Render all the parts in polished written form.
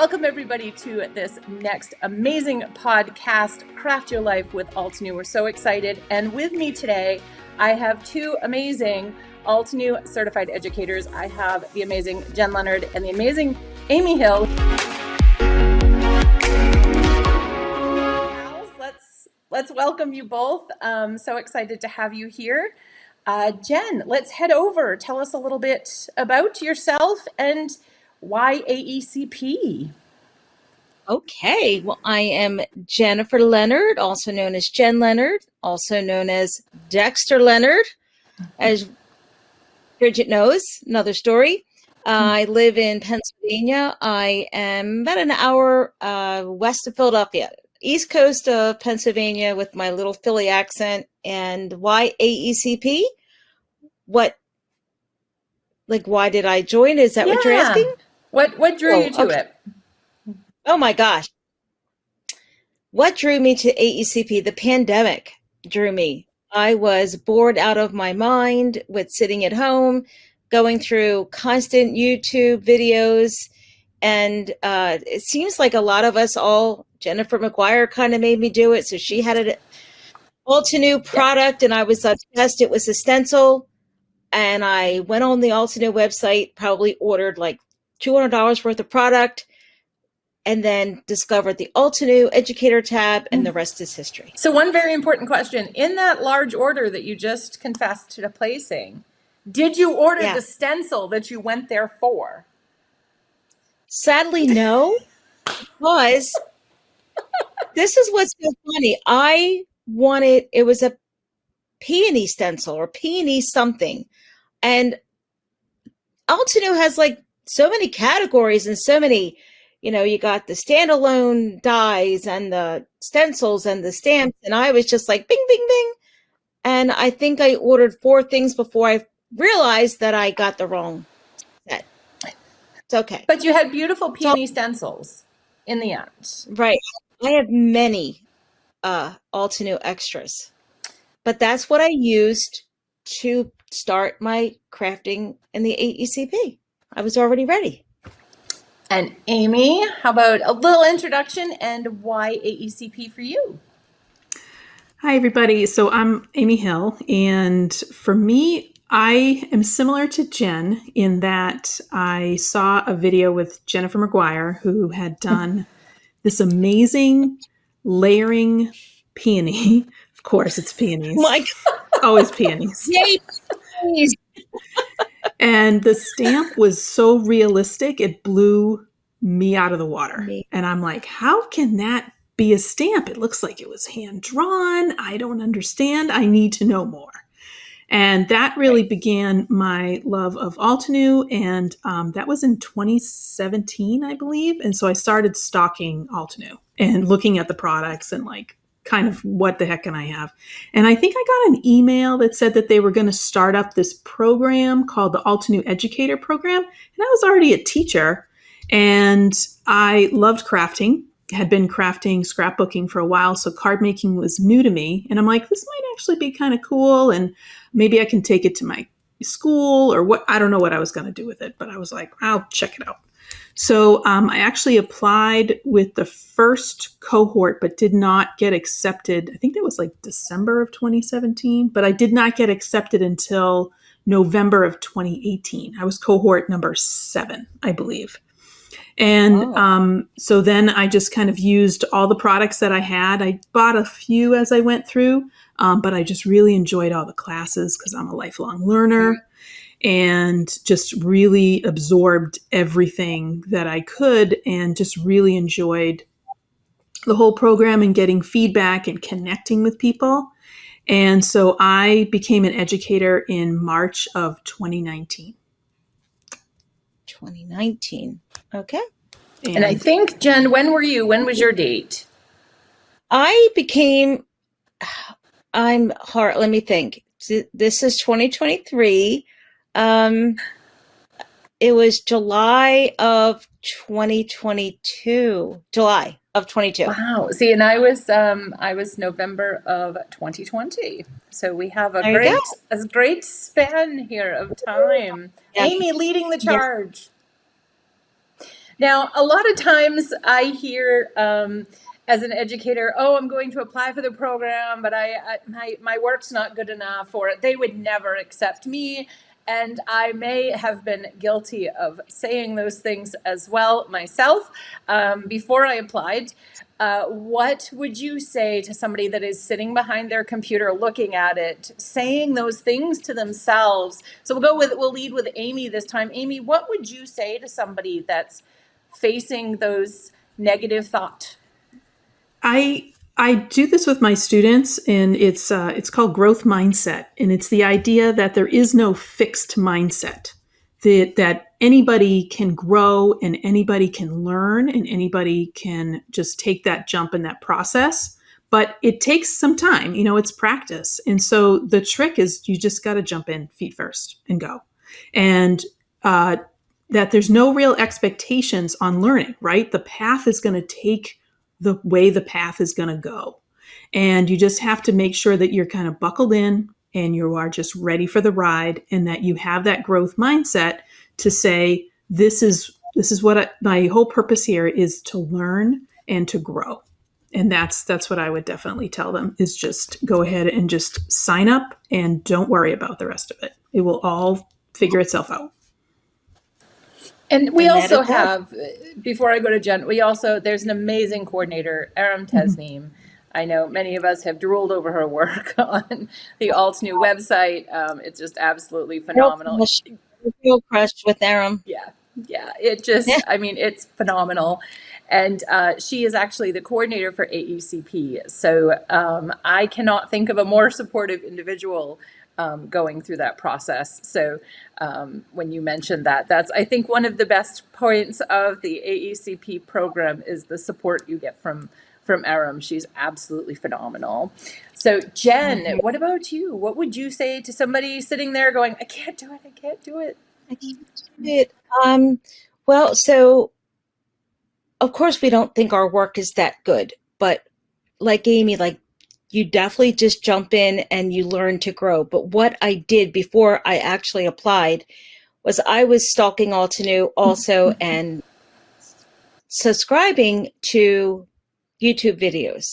Welcome everybody to this next amazing podcast, Craft Your Life with Altenew. We're so excited. And with me today, I have two amazing Altenew certified educators. I have the amazing Jen Leonard and the amazing Amy Hill. Let's welcome you both. So excited to have you here. Jen, let's head over. Tell us a little bit about yourself and why AECP? Okay, well, I am Jennifer Leonard, also known as Jen Leonard, also known as Dexter Leonard, as Bridget knows, another story. I live in Pennsylvania. I am about an hour west of Philadelphia, east coast of Pennsylvania with my little Philly accent. And why AECP? Why did I join? Is that what you're asking? What drew you to it? Oh my gosh. What drew me to AECP? The pandemic drew me. I was bored out of my mind with sitting at home, going through constant YouTube videos. And it seems like a lot of us all, Jennifer McGuire kind of made me do it. So she had an Altenew product and I was obsessed. It was a stencil. And I went on the Altenew website, probably ordered like $200 worth of product, and then discovered the Altenew Educator tab, and the rest is history. So one very important question. In that large order that you just confessed to placing, did you order the stencil that you went there for? Sadly, no, because this is what's so funny. It was a peony stencil or peony something. And Altenew has like so many categories and so many, you got the standalone dies and the stencils and the stamps. And I was just like, bing, bing, bing. And I think I ordered 4 things before I realized that I got the wrong set. It's okay. But you had beautiful peony stencils in the end. Right. I have many Altenew extras. But that's what I used to start my crafting in the AECP. I was already ready. And Amy, how about a little introduction and why AECP for you? Hi, everybody. So I'm Amy Hill. And for me, I am similar to Jen in that I saw a video with Jennifer McGuire, who had done this amazing layering peony. Of course, it's peonies. My God. Always peonies. Yay, peonies. And the stamp was so realistic, it blew me out of the water. And I'm like, how can that be a stamp? It looks like it was hand drawn. I don't understand. I need to know more. And that really began my love of Altenew. And that was in 2017, I believe. And so I started stalking Altenew and looking at the products and like, kind of what the heck can I have? And I think I got an email that said that they were going to start up this program called the Altenew Educator Program. And I was already a teacher and I loved crafting, had been crafting, scrapbooking for a while. So card making was new to me. And I'm like, this might actually be kind of cool. And maybe I can take it to my school or what. I don't know what I was going to do with it, but I was like, I'll check it out. So I actually applied with the first cohort, but did not get accepted. I think that was like December of 2017, but I did not get accepted until November of 2018. I was cohort number 7, I believe. And so then I just kind of used all the products that I had. I bought a few as I went through, but I just really enjoyed all the classes because I'm a lifelong learner. And just really absorbed everything that I could and just really enjoyed the whole program and getting feedback and connecting with people. And so I became an educator in March of 2019. 2019. Okay. And I think, Jen, when were you? When was your date? Let me think. This is 2023. It was July of 2022. July of 22. Wow. See, and I was November of 2020. So we have a great span here of time. Yeah. Amy leading the charge. Now, a lot of times I hear as an educator, oh, I'm going to apply for the program, but my work's not good enough, or they would never accept me. And I may have been guilty of saying those things as well myself before I applied. What would you say to somebody that is sitting behind their computer looking at it, saying those things to themselves? So we'll lead with Amy this time. Amy, what would you say to somebody that's facing those negative thoughts? I do this with my students, and it's called growth mindset, and it's the idea that there is no fixed mindset, that anybody can grow and anybody can learn and anybody can just take that jump in that process. But it takes some time, it's practice. And so the trick is you just got to jump in feet first and go. And that there's no real expectations on learning, right? The path is going to take the way the path is going to go. And you just have to make sure that you're kind of buckled in and you are just ready for the ride, and that you have that growth mindset to say, this is what my whole purpose here is, to learn and to grow. And that's what I would definitely tell them, is just go ahead and just sign up and don't worry about the rest of it. It will all figure itself out. And we also have, before I go to Jen, there's an amazing coordinator, Aram Tesneem. I know many of us have drooled over her work on the Alt New website. It's just absolutely phenomenal. Real crushed with Aram. Yeah. It's phenomenal. And she is actually the coordinator for AECP. So I cannot think of a more supportive individual going through that process. So when you mentioned that, that's, I think, one of the best points of the AECP program is the support you get from Aram. She's absolutely phenomenal. So Jen, what about you? What would you say to somebody sitting there going, I can't do it. I can't do it. Well, so of course we don't think our work is that good, but like Amy, you definitely just jump in and you learn to grow. But what I did before I actually applied was I was stalking Altenew also and subscribing to YouTube videos.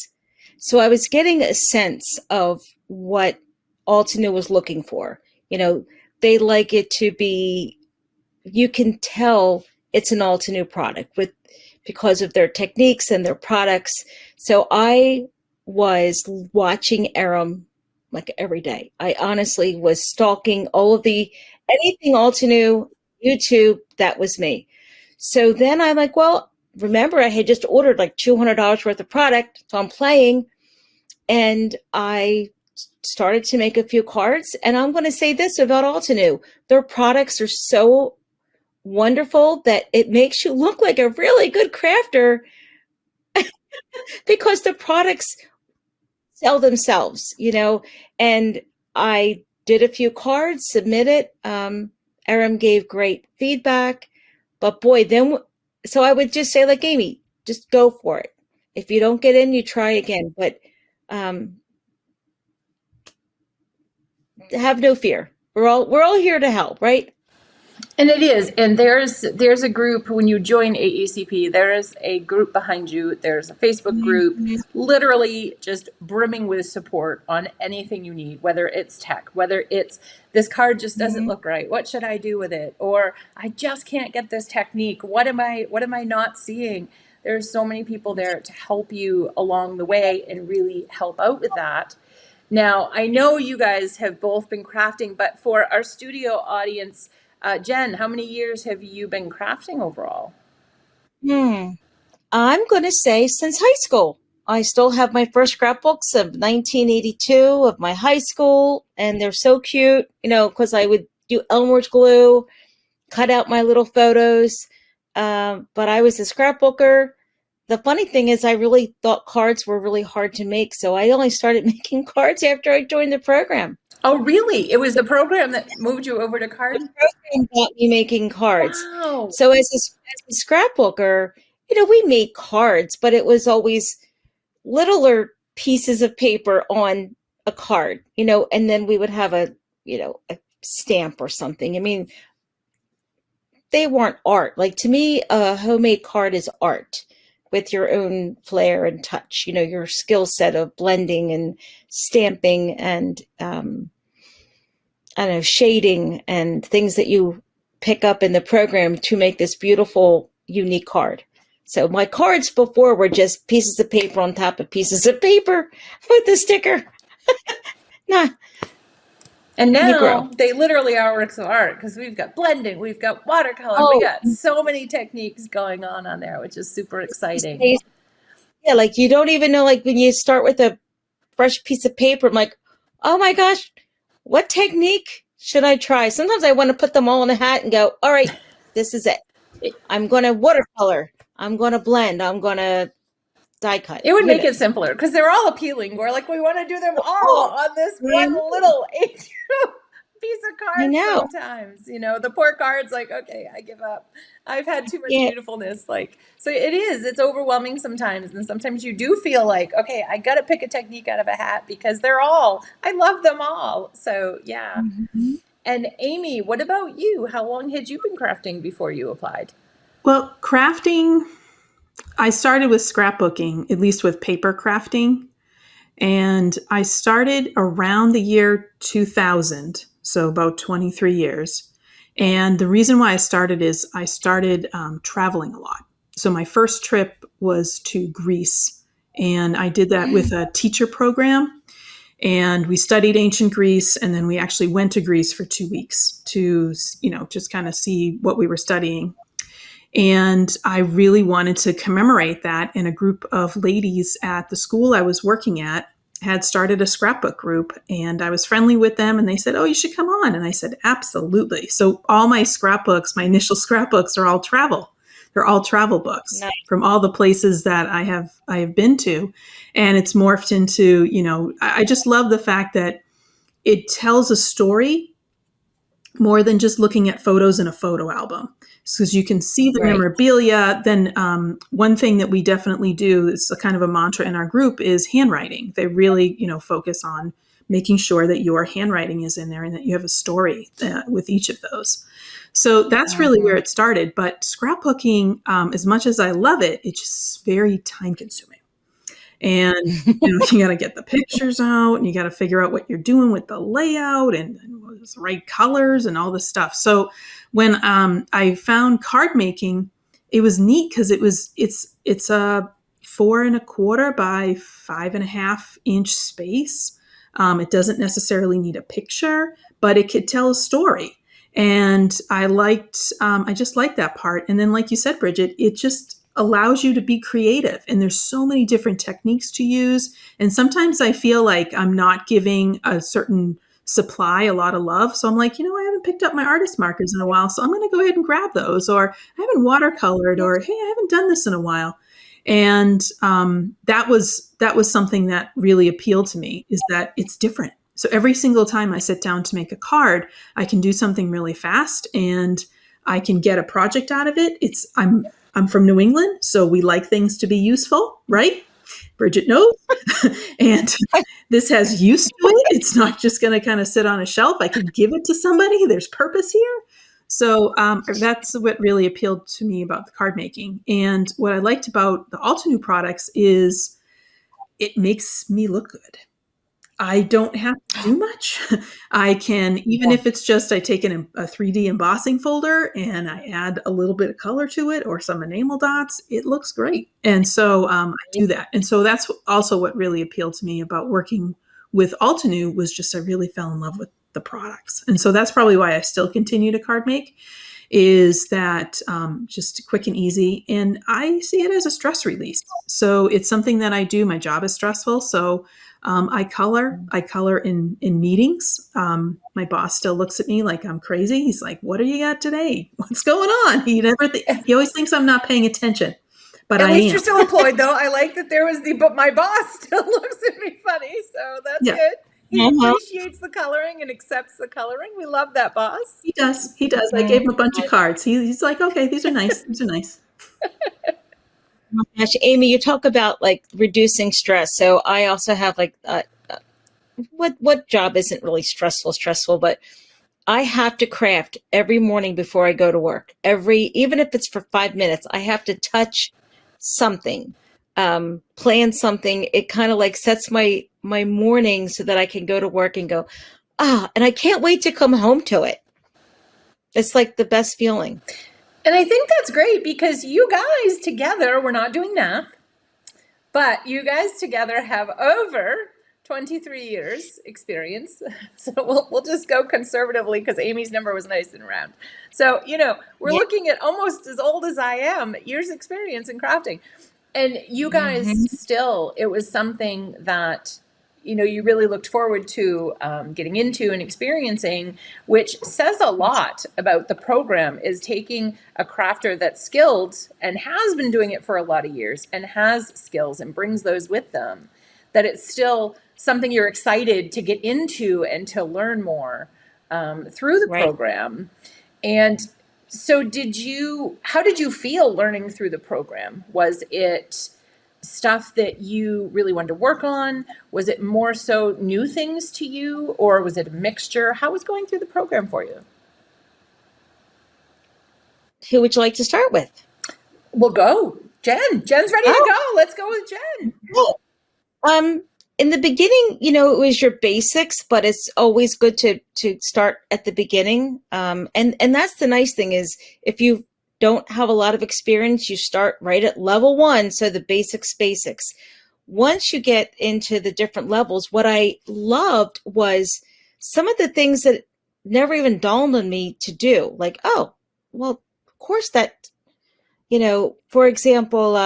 So I was getting a sense of what Altenew was looking for. They like it to be, you can tell it's an Altenew product because of their techniques and their products. So I was watching Aram every day. I honestly was stalking anything Altenew, YouTube, that was me. So then I'm like, well, remember I had just ordered $200 worth of product. So I'm playing, and I started to make a few cards. And I'm going to say this about Altenew. Their products are so wonderful that it makes you look like a really good crafter because the products sell themselves, and I did a few cards, submitted. Aram gave great feedback, but boy, so I would just say, like Amy, just go for it. If you don't get in, you try again, but have no fear. We're all here to help, right? And it is. And there's a group, when you join AECP, there is a group behind you. There's a Facebook group, literally just brimming with support on anything you need, whether it's tech, whether it's this card just doesn't look right. What should I do with it? Or I just can't get this technique. What am I not seeing? There's so many people there to help you along the way and really help out with that. Now, I know you guys have both been crafting, but for our studio audience, Jen, how many years have you been crafting overall? I'm going to say since high school. I still have my first scrapbooks of 1982 of my high school, and they're so cute, because I would do Elmer's glue, cut out my little photos. But I was a scrapbooker. The funny thing is I really thought cards were really hard to make, so I only started making cards after I joined the program. Oh, really? It was the program that moved you over to cards? The program got me making cards. Wow. So as a scrapbooker, we made cards, but it was always littler pieces of paper on a card, and then we would have a stamp or something. I mean, they weren't art. Like, to me, a homemade card is art with your own flair and touch, your skill set of blending and stamping and, I don't know, shading and things that you pick up in the program to make this beautiful, unique card. So my cards before were just pieces of paper on top of pieces of paper with the sticker. Nah. And now they literally are works of art, because we've got blending, we've got watercolor, we got so many techniques going on there, which is super exciting. Yeah, like you don't even know, like when you start with a fresh piece of paper, I'm like, oh my gosh, what technique should I try? Sometimes I want to put them all in a hat and go, all right, this is it. I'm going to watercolor. I'm going to blend. I'm going to die cut. It would make it simpler, because they're all appealing. We're like, we want to do them all on this one little piece of card sometimes. The poor card's like, okay, I give up. I've had too much beautifulness. So it's overwhelming sometimes. And sometimes you do feel like, okay, I got to pick a technique out of a hat, because I love them all. So yeah. Mm-hmm. And Amy, what about you? How long had you been crafting before you applied? Well, crafting, I started with scrapbooking, at least with paper crafting. And I started around the year 2000, so about 23 years. And the reason why I started is I started traveling a lot. So my first trip was to Greece, and I did that with a teacher program. And we studied ancient Greece, and then we actually went to Greece for 2 weeks to, just kind of see what we were studying. And I really wanted to commemorate that. And a group of ladies at the school I was working at had started a scrapbook group, and I was friendly with them, and they said, oh, you should come on. And I said, absolutely. So all my scrapbooks, my initial scrapbooks, are all travel. They're all travel books from all the places that I have been to. And it's morphed into, I just love the fact that it tells a story more than just looking at photos in a photo album. Because you can see the memorabilia. Then one thing that we definitely do, is a kind of a mantra in our group, is handwriting. They really, focus on making sure that your handwriting is in there and that you have a story with each of those. So that's really where it started. But scrapbooking, as much as I love it, it's just very time consuming. And you got to get the pictures out, and you got to figure out what you're doing with the layout and the right colors and all this stuff. So when I found card making, it was neat, because it's a 4 1/4 by 5.5 inch space. It doesn't necessarily need a picture, but it could tell a story. And I just liked that part. And then, like you said, Bridget, it just allows you to be creative, and there's so many different techniques to use. And sometimes I feel like I'm not giving a certain supply a lot of love. So I'm like, I haven't picked up my artist markers in a while, so I'm going to go ahead and grab those. Or I haven't watercolored, or hey, I haven't done this in a while. And that was something that really appealed to me, is that it's different. So every single time I sit down to make a card, I can do something really fast, and I can get a project out of it. I'm from New England, so we like things to be useful, right? Bridget knows. And this has use to it. It's not just going to kind of sit on a shelf. I can give it to somebody. There's purpose here. So that's what really appealed to me about the card making. And what I liked about the Altenew products is it makes me look good. I don't have to do much. I can, even if it's just, I take a 3D embossing folder and I add a little bit of color to it or some enamel dots, it looks great. And so I do that. And so that's also what really appealed to me about working with Altenew, was just I really fell in love with the products. And so that's probably why I still continue to card make, is that just quick and easy. And I see it as a stress release. So it's something that I do. My job is stressful. So I color in meetings. My boss still looks at me like I'm crazy. He's like, what do you got today? What's going on? He always thinks I'm not paying attention, but at least you're still employed though. I like that but my boss still looks at me funny. So that's good. He appreciates the coloring and accepts the coloring. We love that, boss. He does. I gave him a bunch of cards. He's like, okay, these are nice. These are nice. Oh my gosh, Amy, you talk about like reducing stress. So I also have like what job isn't really stressful, but I have to craft every morning before I go to work. Even if it's for 5 minutes, I have to touch something, plan something. It kind of like sets my morning so that I can go to work and go, and I can't wait to come home to it. It's like the best feeling. And I think that's great because you guys together, we're not doing math, but you guys together have over 23 years experience. So we'll just go conservatively because Amy's number was nice and round. So, we're looking at almost as old as I am, years experience in crafting. And you guys still, it was something that, you really looked forward to getting into and experiencing, which says a lot about the program, is taking a crafter that's skilled and has been doing it for a lot of years and has skills and brings those with them, that it's still something you're excited to get into and to learn more through the program. And so how did you feel learning through the program? Was it stuff that you really wanted to work on? Was it more so new things to you, or was it a mixture? How was going through the program for you? Who would you like to start with? We'll go. Jen. Jen's ready to go. Let's go with Jen. Cool. In the beginning, it was your basics, but it's always good to start at the beginning. And that's the nice thing is if you don't have a lot of experience, you start right at level 1. So the basics. Once you get into the different levels, what I loved was some of the things that never even dawned on me to do. Like, of course that, for example,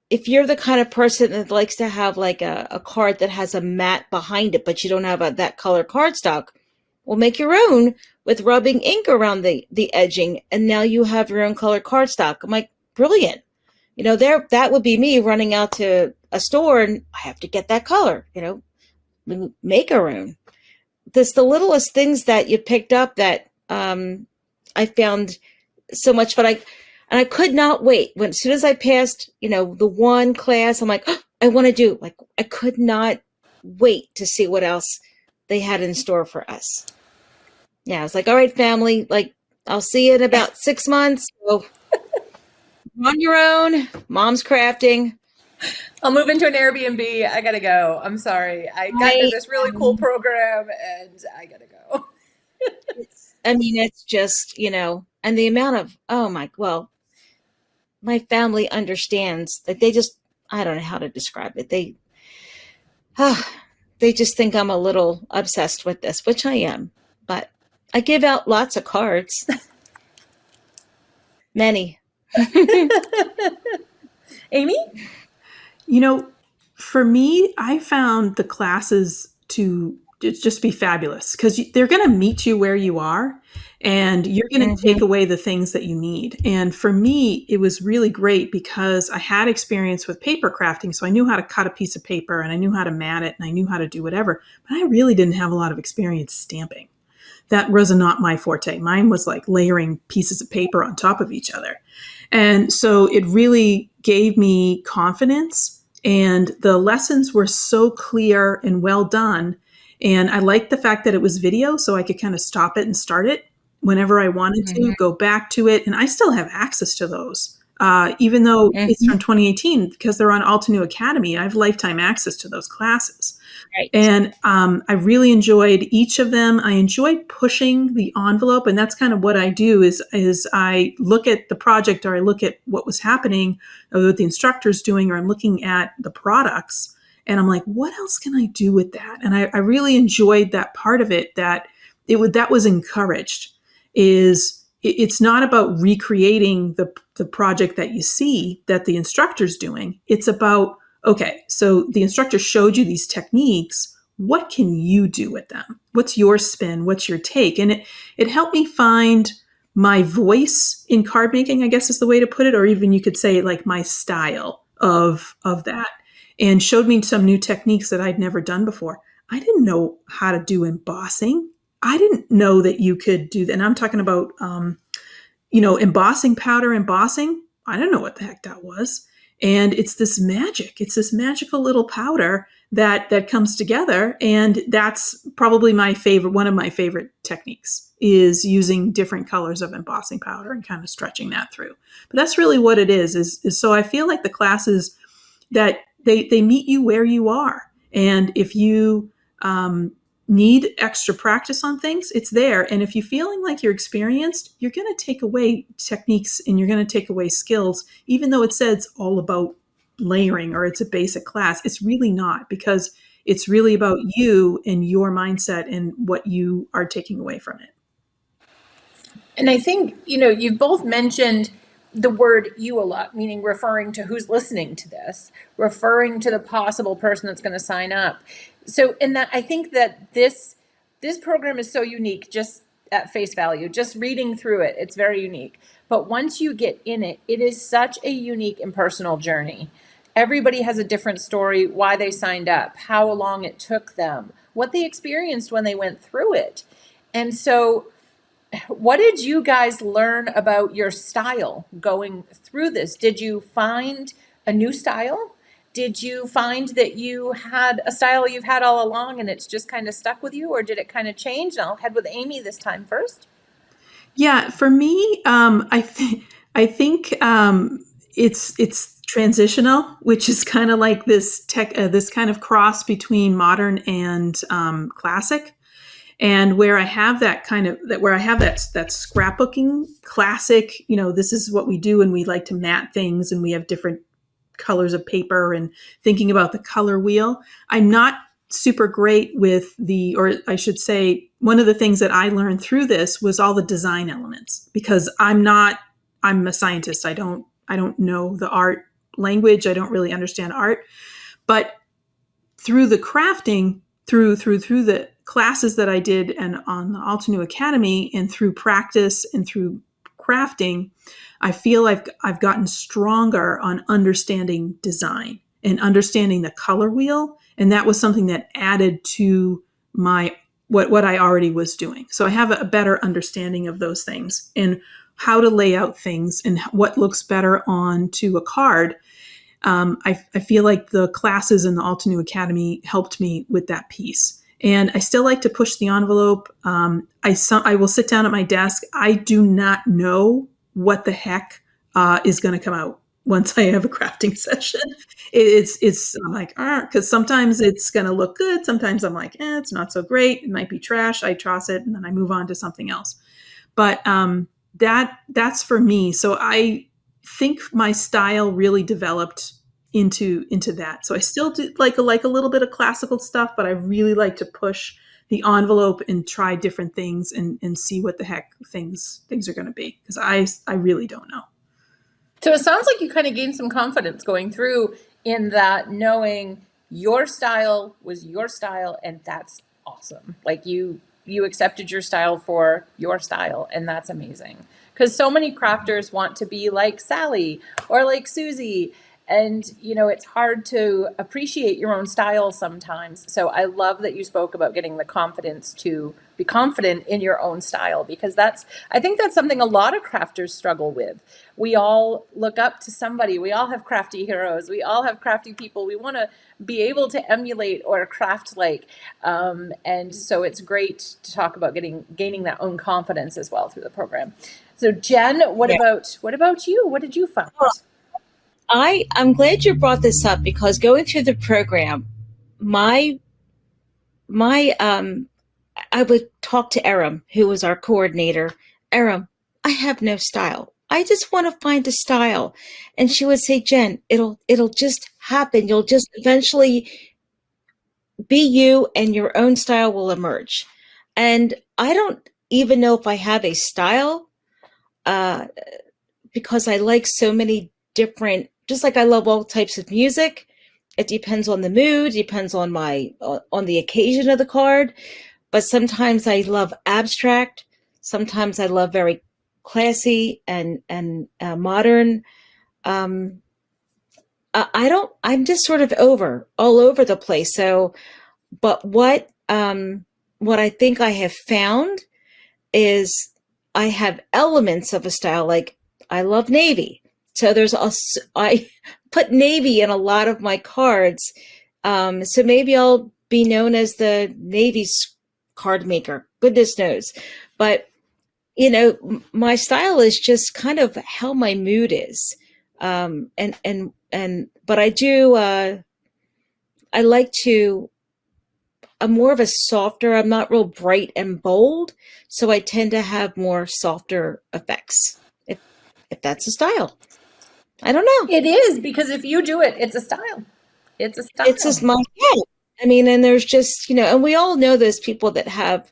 if you're the kind of person that likes to have like a card that has a mat behind it, but you don't have that color cardstock, well, make your own with rubbing ink around the edging, and now you have your own color cardstock. I'm like, brilliant. That would be me running out to a store and I have to get that color, make our own. This the littlest things that you picked up that I found so much fun. And I could not wait. As soon as I passed, the one class, I'm like, I want to do. Like, I could not wait to see what else they had in store for us. Yeah, I was like, all right, family, like, I'll see you in about 6 months. So on your own. Mom's crafting. I'll move into an Airbnb. I got to go. I'm sorry. I got into this really cool program and I got to go. It's just, and the amount of, my family understands that I don't know how to describe it. They just think I'm a little obsessed with this, which I am, but I give out lots of cards. Many. Amy? For me, I found the classes to just be fabulous because they're going to meet you where you are and you're going to take away the things that you need. And for me, it was really great because I had experience with paper crafting. So I knew how to cut a piece of paper and I knew how to mat it and I knew how to do whatever, but I really didn't have a lot of experience stamping. That was not my forte. Mine was like layering pieces of paper on top of each other. And so it really gave me confidence, and the lessons were so clear and well done. And I liked the fact that it was video, so I could kind of stop it and start it whenever I wanted to, go back to it. And I still have access to those, even though it's from 2018, because they're on Altenew Academy. I have lifetime access to those classes. Right. And I really enjoyed each of them. I enjoyed pushing the envelope. And that's kind of what I do is I look at the project, or I look at what was happening, or what the instructor's doing, or I'm looking at the products. And I'm like, what else can I do with that? And I really enjoyed that part of it, that was encouraged. It's not about recreating the project that you see that the instructor's doing. It's about, okay, so the instructor showed you these techniques. What can you do with them? What's your spin? What's your take? And it helped me find my voice in card making, I guess is the way to put it, or even you could say like my style of that. And showed me some new techniques that I'd never done before. I didn't know how to do embossing. I didn't know that you could do that. And I'm talking about, embossing powder embossing. I don't know what the heck that was. And it's this magic. It's this magical little powder that comes together. And that's probably one of my favorite techniques, is using different colors of embossing powder and kind of stretching that through. But that's really what it is so I feel like the classes that they meet you where you are. And if you need extra practice on things, it's there. And if you're feeling like you're experienced, you're going to take away techniques and you're going to take away skills, even though it says all about layering or it's a basic class. It's really not, because it's really about you and your mindset and what you are taking away from it. And I think, you've both mentioned the word you a lot, meaning referring to who's listening to this, referring to the possible person that's going to sign up. So in that, I think that this program is so unique, just at face value, just reading through it, it's very unique. But once you get in it, it is such a unique and personal journey. Everybody has a different story, why they signed up, how long it took them, what they experienced when they went through it. And so what did you guys learn about your style going through this? Did you find a new style? Did you find that you had a style you've had all along and it's just kind of stuck with you, or did it kind of change? And I'll head with Amy this time first. Yeah, for me, I think it's transitional, which is kind of like this kind of cross between modern and classic. And where I have that that scrapbooking classic, this is what we do, and we like to mat things, and we have different colors of paper and thinking about the color wheel. I'm not super great with or I should say, one of the things that I learned through this was all the design elements, because I'm a scientist. I don't know the art language. I don't really understand art, but through the crafting, through the classes that I did and on the Altenew Academy, and through practice and through crafting, I feel I've gotten stronger on understanding design and understanding the color wheel. And that was something that added to what I already was doing. So I have a better understanding of those things and how to lay out things and what looks better onto a card. I feel like the classes in the Altenew Academy helped me with that piece. And I still like to push the envelope. I will sit down at my desk. I do not know what the heck is going to come out once I have a crafting session. I'm like, because sometimes it's going to look good. Sometimes I'm like, it's not so great. It might be trash. I toss it and then I move on to something else. But that's for me. So I think my style really developed into that. So I still do like a little bit of classical stuff, but I really like to push the envelope and try different things and see what the heck things are going to be, because I really don't know. So it sounds like you kind of gained some confidence going through in that, knowing your style was your style, and that's awesome. Like you accepted your style for your style, and that's amazing. Because so many crafters want to be like Sally or like Susie. And, it's hard to appreciate your own style sometimes. So I love that you spoke about getting the confidence to be confident in your own style, because I think that's something a lot of crafters struggle with. We all look up to somebody. We all have crafty heroes. We all have crafty people we want to be able to emulate or craft like. And so it's great to talk about gaining that own confidence as well through the program. So Jen, what about you? What did you find? I'm glad you brought this up, because going through the program, I would talk to Erin, who was our coordinator. Erin, I have no style. I just want to find a style. And she would say, Jen, it'll just happen. You'll just eventually be you, and your own style will emerge. And I don't even know if I have a style, because I like so many different, just like I love all types of music. It depends on the mood, depends on on the occasion of the card. But sometimes I love abstract. Sometimes I love very classy and modern. I'm just sort of all over the place. So, but what I think I have found is I have elements of a style. Like I love navy. So put navy in a lot of my cards. So maybe I'll be known as the Navy's card maker. Goodness knows. But, my style is just kind of how my mood is. But I do, I like to, I'm more of a softer, I'm not real bright and bold. So I tend to have more softer effects, if that's a style. I don't know. It is, because if you do it, it's a style. It's a style. It's just I mean, and there's just, and we all know those people that have,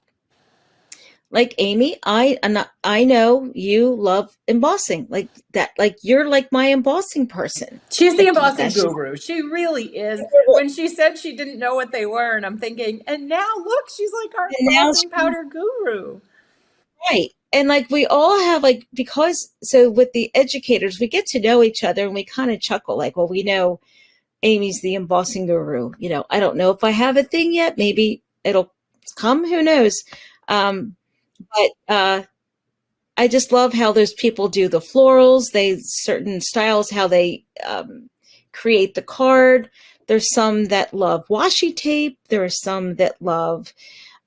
like Amy, I know you love embossing like that. Like you're like my embossing person. She's the Like, embossing guru. She really is. When she said she didn't know what they were, and I'm thinking, and now look, she's like our embossing powder guru. Right. And like we all have so with the educators, we get to know each other and we kind of chuckle like, well, we know Amy's the embossing guru. I don't know if I have a thing yet. Maybe it'll come. Who knows? But I just love how those people do the florals. Certain styles, how they create the card. There's some that love washi tape. There are some that love,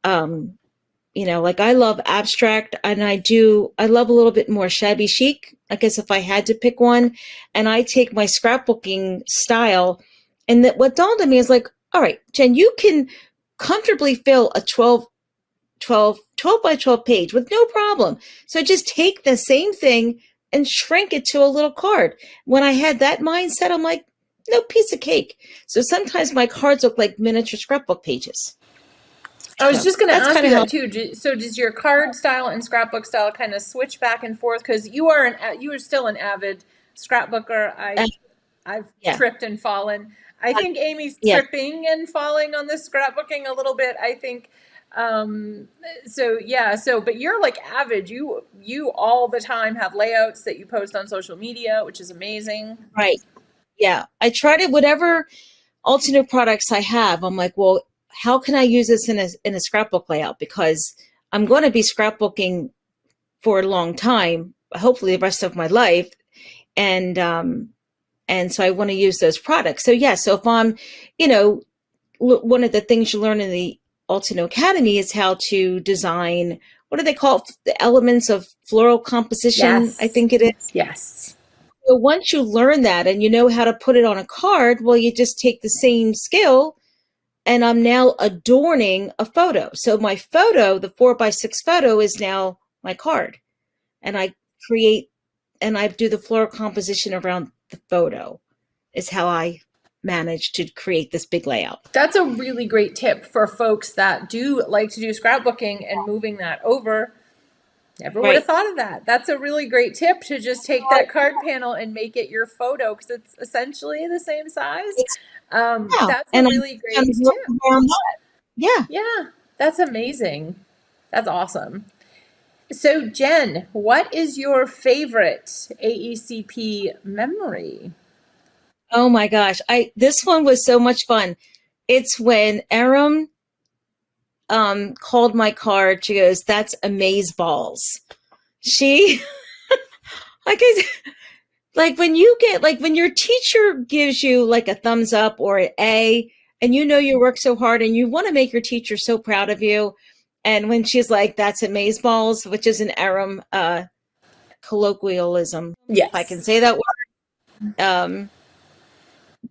like I love abstract, and I love a little bit more shabby chic, I guess, if I had to pick one. And I take my scrapbooking style, and that what dawned on me is like, all right, Jen, you can comfortably fill a 12 by 12 page with no problem. So just take the same thing and shrink it to a little card. When I had that mindset, I'm like, no, piece of cake. So sometimes my cards look like miniature scrapbook pages. I was just going to ask you that too. So does your card style and scrapbook style kind of switch back and forth? Because you are still an avid scrapbooker. I've tripped and fallen. I think Amy's tripping and falling on the scrapbooking a little bit. I think. But you're like avid. You all the time have layouts that you post on social media, which is amazing. Right. Yeah. I try to, whatever alternate products I have, I'm like, well, how can I use this in a scrapbook layout? Because I'm going to be scrapbooking for a long time, hopefully the rest of my life. And so I want to use those products. So so if I'm, one of the things you learn in the Altino Academy is how to design, what do they call it? The elements of floral composition, yes. I think it is. Yes. So once you learn that and you know how to put it on a card, well, you just take the same skill, and I'm now adorning a photo. So my photo, the 4x6 photo, is now my card. And I do the floral composition around the photo is how I managed to create this big layout. That's a really great tip for folks that do like to do scrapbooking and moving that over. Never would have thought of that. That's a really great tip, to just take that card panel and make it your photo, because it's essentially the same size. That's a really great tip. Yeah, that's amazing. That's awesome. So Jen, what is your favorite AECP memory? Oh my gosh. This one was so much fun. It's when Aram called my card. She goes, "That's amazeballs." She when your teacher gives you like a thumbs up or an A, and you work so hard and you want to make your teacher so proud of you. And when she's like, "That's amazeballs," which is an Aram colloquialism. Yes. If I can say that word.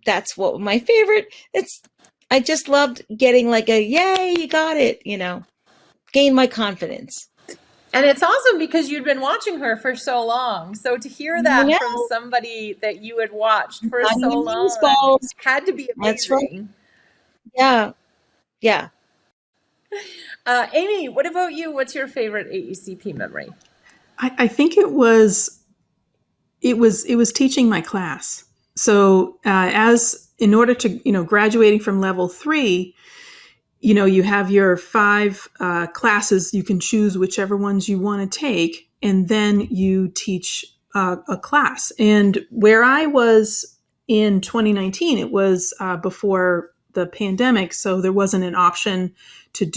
That's what my favorite. I just loved getting like a yay, you got it, gain my confidence. And it's awesome because you'd been watching her for so long. So to hear that from somebody that you had watched for so long had to be amazing. That's right. Yeah. Amy, what about you? What's your favorite AECP memory? I think it was teaching my class. So in order to, graduating from level 3, you have your 5 classes. You can choose whichever ones you want to take, and then you teach a class. And where I was in 2019, it was before the pandemic, so there wasn't an option to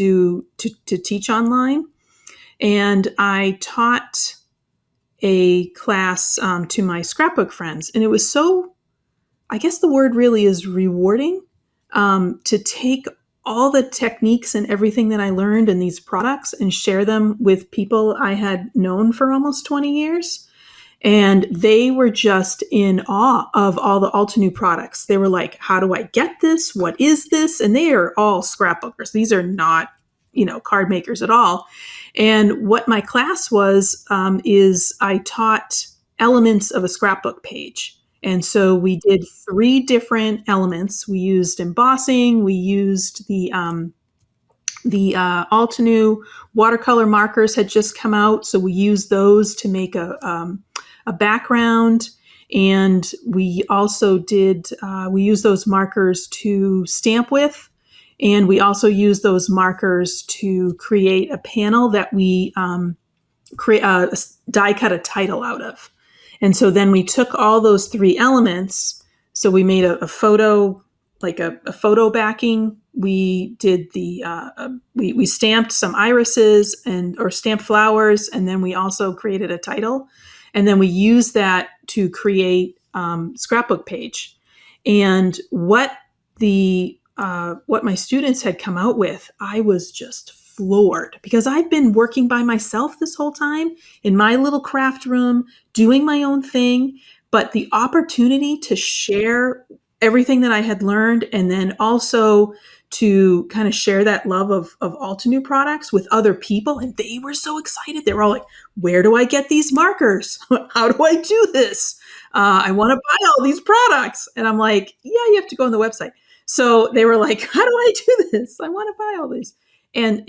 teach online. And I taught a class to my scrapbook friends, and it was so I guess the word really is rewarding, to take all the techniques and everything that I learned in these products and share them with people I had known for almost 20 years. And they were just in awe of all the Altenew products. They were like, how do I get this? What is this? And they are all scrapbookers. These are not, card makers at all. And what my class was, is I taught elements of a scrapbook page. And so we did 3 different elements. We used embossing. We used the Altenew watercolor markers had just come out, so we used those to make a background. And we also did we used those markers to stamp with, and we also used those markers to create a panel that we die cut a title out of. And so then we took all those 3 elements. So we made a photo, like a photo backing. We did we stamped some irises or stamped flowers, and then we also created a title. And then we used that to create scrapbook page. And what my students had come out with, I was just floored, because I've been working by myself this whole time in my little craft room, doing my own thing. But the opportunity to share everything that I had learned, and then also to kind of share that love of Altenew products with other people. And they were so excited. They were all like, where do I get these markers? How do I do this? I want to buy all these products. And I'm like, yeah, you have to go on the website. So they were like, how do I do this? I want to buy all these. And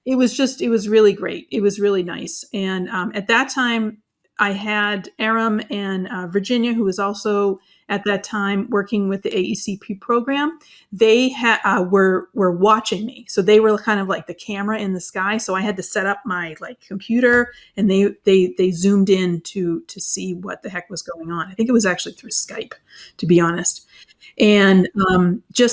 it was really great. It was really nice. And at that time, I had Aram and Virginia, who was also at that time working with the AECP program. They were watching me. So they were kind of like the camera in the sky. So I had to set up my computer, and they zoomed in to see what the heck was going on. I think it was actually through Skype, to be honest. And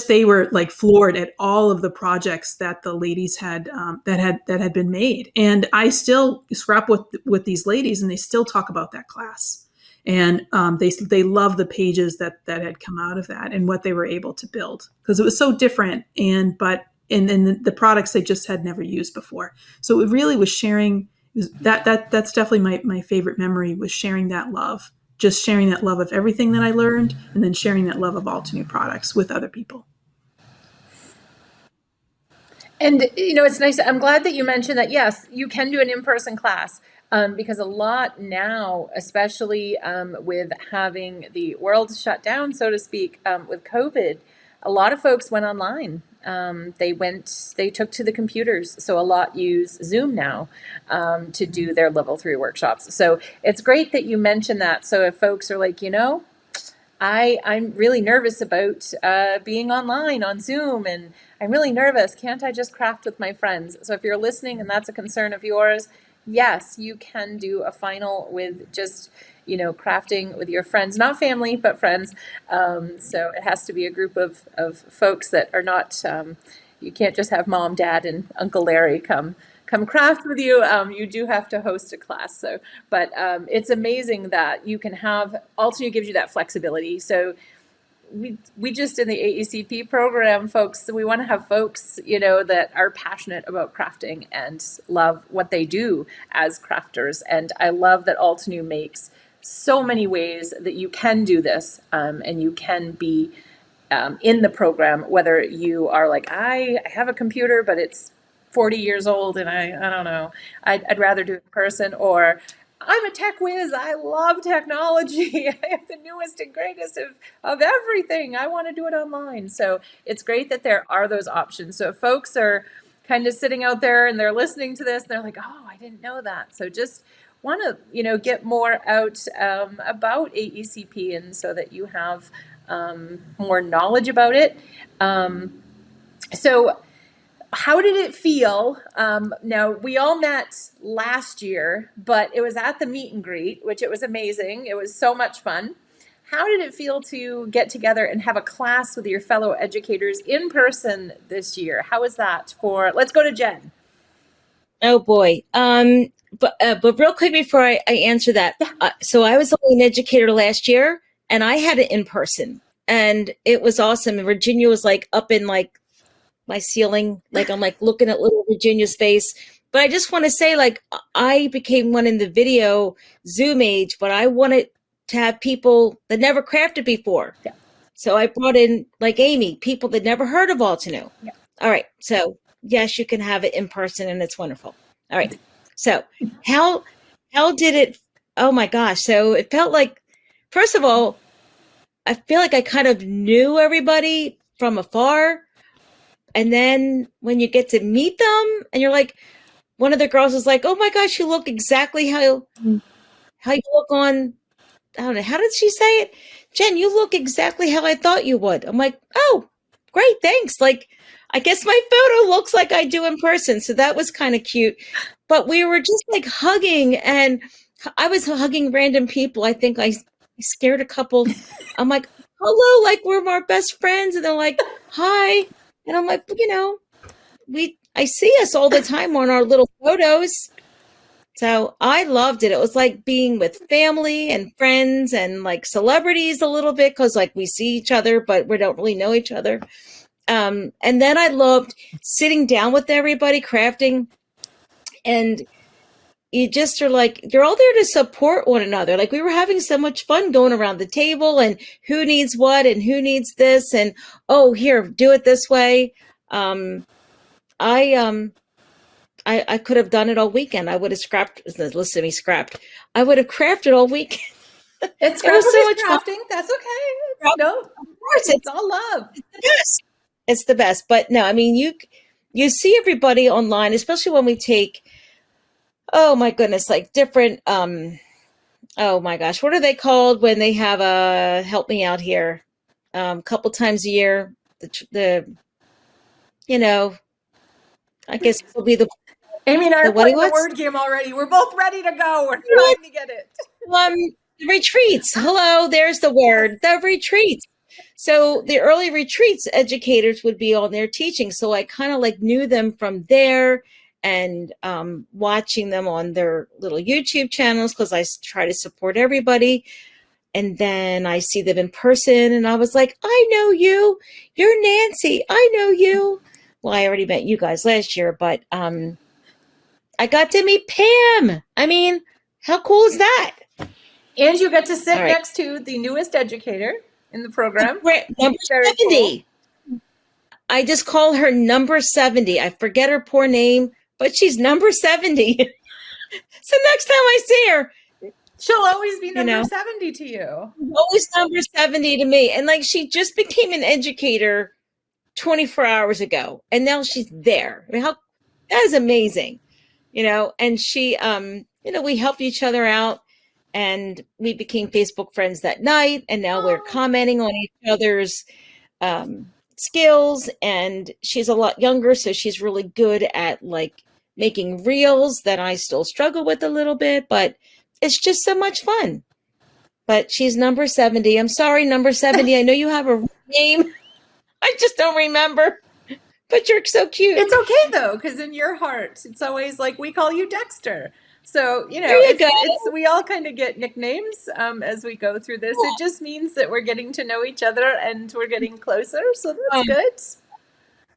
they were floored at all of the projects that the ladies had that had been made. And I still scrap with these ladies, and they still talk about that class. And they love the pages that had come out of that and what they were able to build, because it was so different. And the products they just had never used before. So it really was sharing. That's definitely my favorite memory, was sharing that love. Just sharing that love of everything that I learned, and then sharing that love of Altenew products with other people. And, it's nice. I'm glad that you mentioned that. Yes, you can do an in-person class, because a lot now, especially with having the world shut down, so to speak, with COVID, a lot of folks went online. They took to the computers. So a lot use Zoom now to do their level 3 workshops. So it's great that you mentioned that. So if folks are like, I'm really nervous about being online on Zoom, and I'm really nervous. Can't I just craft with my friends? So if you're listening and that's a concern of yours, yes, you can do a final with just crafting with your friends, not family, but friends. So it has to be a group of folks that are not, you can't just have mom, dad, and Uncle Larry come craft with you. You do have to host a class. But it's amazing that you can have, Altenew gives you that flexibility. So we just, in the AECP program, folks, we want to have folks, that are passionate about crafting and love what they do as crafters. And I love that Altenew makes so many ways that you can do this, and you can be in the program, whether you are like, I have a computer, but it's 40 years old and I don't know, I'd rather do it in person, or I'm a tech whiz, I love technology, I have the newest and greatest of everything, I want to do it online. So it's great that there are those options. So if folks are kind of sitting out there and they're listening to this, they're like, oh, I didn't know that. So just want to get more out about AECP, and so that you have more knowledge about it. So how did it feel? Now, we all met last year, but it was at the meet and greet, which it was amazing. It was so much fun. How did it feel to get together and have a class with your fellow educators in person this year? How was that let's go to Jen. Oh boy. But real quick before I answer that, so I was only an educator last year, and I had it in person. and it was awesome. And Virginia was like up in like my ceiling, like I'm like looking at little Virginia's face. But I just want to say, like, I became one in the video Zoom age, but I wanted to have people that never crafted before. Yeah. So I brought in, like Amy, people that never heard of Altenew. Yeah. All right. So yes, you can have it in person, and it's wonderful. All right. So how did it? Oh my gosh! So it felt like, first of all, I feel like I kind of knew everybody from afar, and then when you get to meet them, and you're like, one of the girls was like, "Oh my gosh, you look exactly how you look on." I don't know, how did she say it? Jen, you look exactly how I thought you would. I'm like, oh, great, thanks. Like, I guess my photo looks like I do in person. So that was kind of cute. But we were just like hugging, and I was hugging random people. I think I scared a couple. I'm like, hello, like we're our best friends. And they're like, hi. And I'm like, you know, I see us all the time on our little photos. So I loved it. It was like being with family and friends and like celebrities a little bit, because like we see each other, but we don't really know each other. And then I loved sitting down with everybody, crafting, and you just are like, you're all there to support one another. Like we were having so much fun going around the table and who needs what and who needs this. And, oh, here, do it this way. I could have done it all weekend. I would have scrapped. Listen to me, scrapped. I would have crafted all weekend. It was so much crafting. Fun. That's okay. No, of course, it's all love. It's the best. It's the best. But no, I mean, you see everybody online, especially when we take, oh my goodness, like different. Oh my gosh, what are they called when they have a help me out here? Couple times a year. The you know, I guess it'll be the. Amy and I are playing the word game already. We're both ready to go. We're trying to get it. The retreats. Hello, there's the word. The retreats. So the early retreats educators would be on there teaching. So I kind of like knew them from there and watching them on their little YouTube channels, because I try to support everybody. And then I see them in person and I was like, I know you. You're Nancy. I know you. Well, I already met you guys last year, but I got to meet Pam. I mean, how cool is that? And you get to sit next to the newest educator in the program. Number 70. Cool. I just call her number 70. I forget her poor name, but she's number 70. So next time I see her, she'll always be number 70 to you. Always number 70 to me. And like, she just became an educator 24 hours ago, and now she's there. I mean, that is amazing. And she, we helped each other out, and we became Facebook friends that night. And now we're commenting on each other's skills. And she's a lot younger, so she's really good at like making reels that I still struggle with a little bit, but it's just so much fun. But she's number 70. I'm sorry, number 70. I know you have a name. I just don't remember. But you're so cute. It's okay, though, because in your heart, it's always like, we call you Dexter. So, we all kind of get nicknames as we go through this. It just means that we're getting to know each other and we're getting closer. So that's good.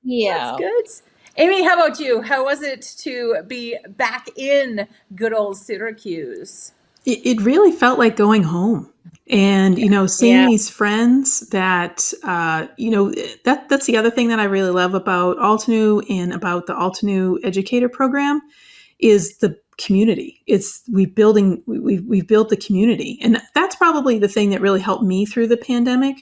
Yeah. That's good. Amy, how about you? How was it to be back in good old Syracuse? It really felt like going home. And, seeing these friends that, that's the other thing that I really love about Altenew and about the Altenew Educator Program is the community. We've built the community. And that's probably the thing that really helped me through the pandemic,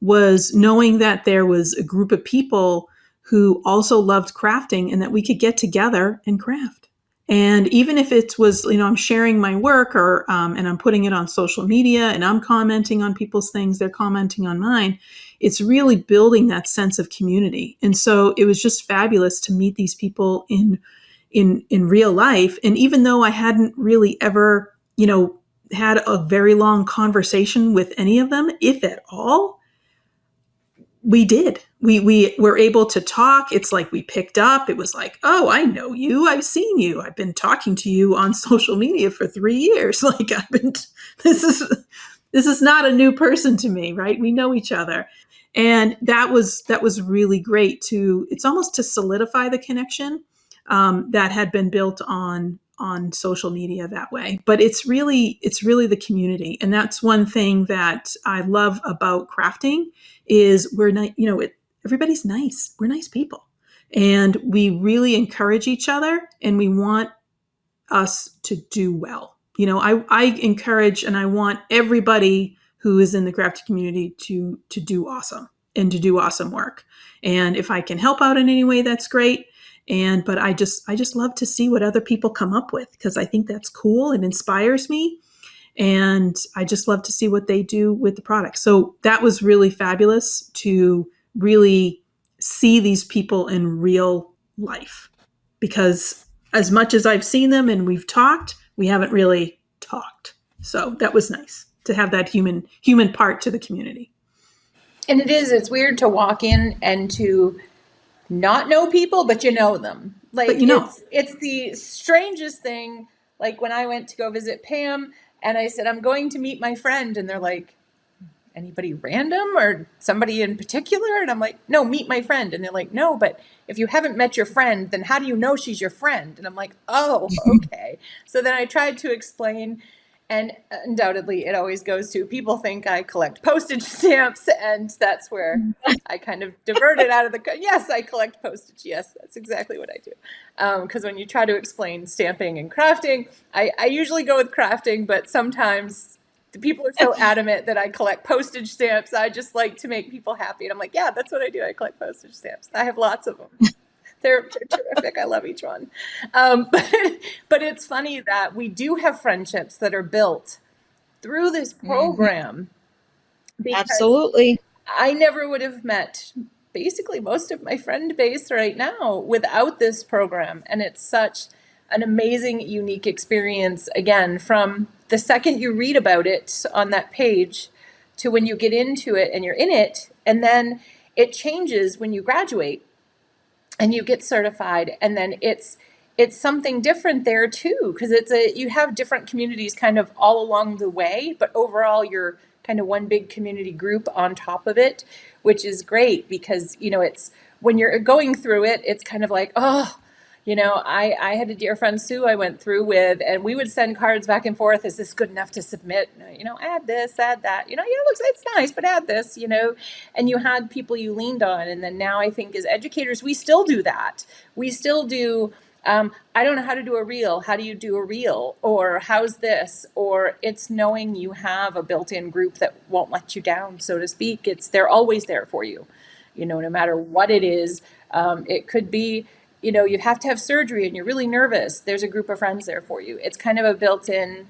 was knowing that there was a group of people who also loved crafting and that we could get together and craft. And even if it was, I'm sharing my work or, and I'm putting it on social media and I'm commenting on people's things, they're commenting on mine, it's really building that sense of community. And so it was just fabulous to meet these people in real life. And even though I hadn't really ever, had a very long conversation with any of them, if at all, we did. We were able to talk. It's like we picked up. It was like, oh, I know you. I've seen you. I've been talking to you on social media for 3 years. Like this this is not a new person to me, right? We know each other. And that was really great it's almost to solidify the connection that had been built on social media that way. But it's really the community. And that's one thing that I love about crafting is we're not, everybody's nice. We're nice people. And we really encourage each other, and we want us to do well. I encourage and I want everybody who is in the crafting community to do awesome and to do awesome work. And if I can help out in any way, that's great. But I just love to see what other people come up with, because I think that's cool. It inspires me. And I just love to see what they do with the product. So that was really fabulous to really see these people in real life, because as much as I've seen them and we've talked, we haven't really talked. So that was nice to have that human part to the community. And it's weird to walk in and to not know people, but you know them. Like, it's the strangest thing. Like when I went to go visit Pam and I said, I'm going to meet my friend. And they're like, anybody random or somebody in particular? And I'm like, no, meet my friend. And they're like, no, but if you haven't met your friend, then how do you know she's your friend? And I'm like, oh, okay. So then I tried to explain, and undoubtedly it always goes to, people think I collect postage stamps, and that's where I kind of diverted out of yes, I collect postage. Yes, that's exactly what I do. Because when you try to explain stamping and crafting, I usually go with crafting, but sometimes the people are so adamant that I collect postage stamps. I just like to make people happy. And I'm like, yeah, that's what I do. I collect postage stamps. I have lots of them. They're terrific. I love each one. But it's funny that we do have friendships that are built through this program. Absolutely. I never would have met basically most of my friend base right now without this program. And it's such an amazing, unique experience, again, from the second you read about it on that page to when you get into it and you're in it. And then it changes when you graduate and you get certified, and then it's something different there too, because you have different communities kind of all along the way, but overall you're kind of one big community group on top of it, which is great because it's when you're going through it, it's kind of like, oh, I had a dear friend, Sue, I went through with, and we would send cards back and forth. Is this good enough to submit? Add this, add that. It's nice, but add this, and you had people you leaned on. And then now I think as educators, we still do that. We still do, I don't know how to do a reel. How do you do a reel? Or how's this? Or it's knowing you have a built-in group that won't let you down, so to speak. They're always there for you, no matter what it is. It could be, you have to have surgery and you're really nervous. There's a group of friends there for you. It's kind of a built-in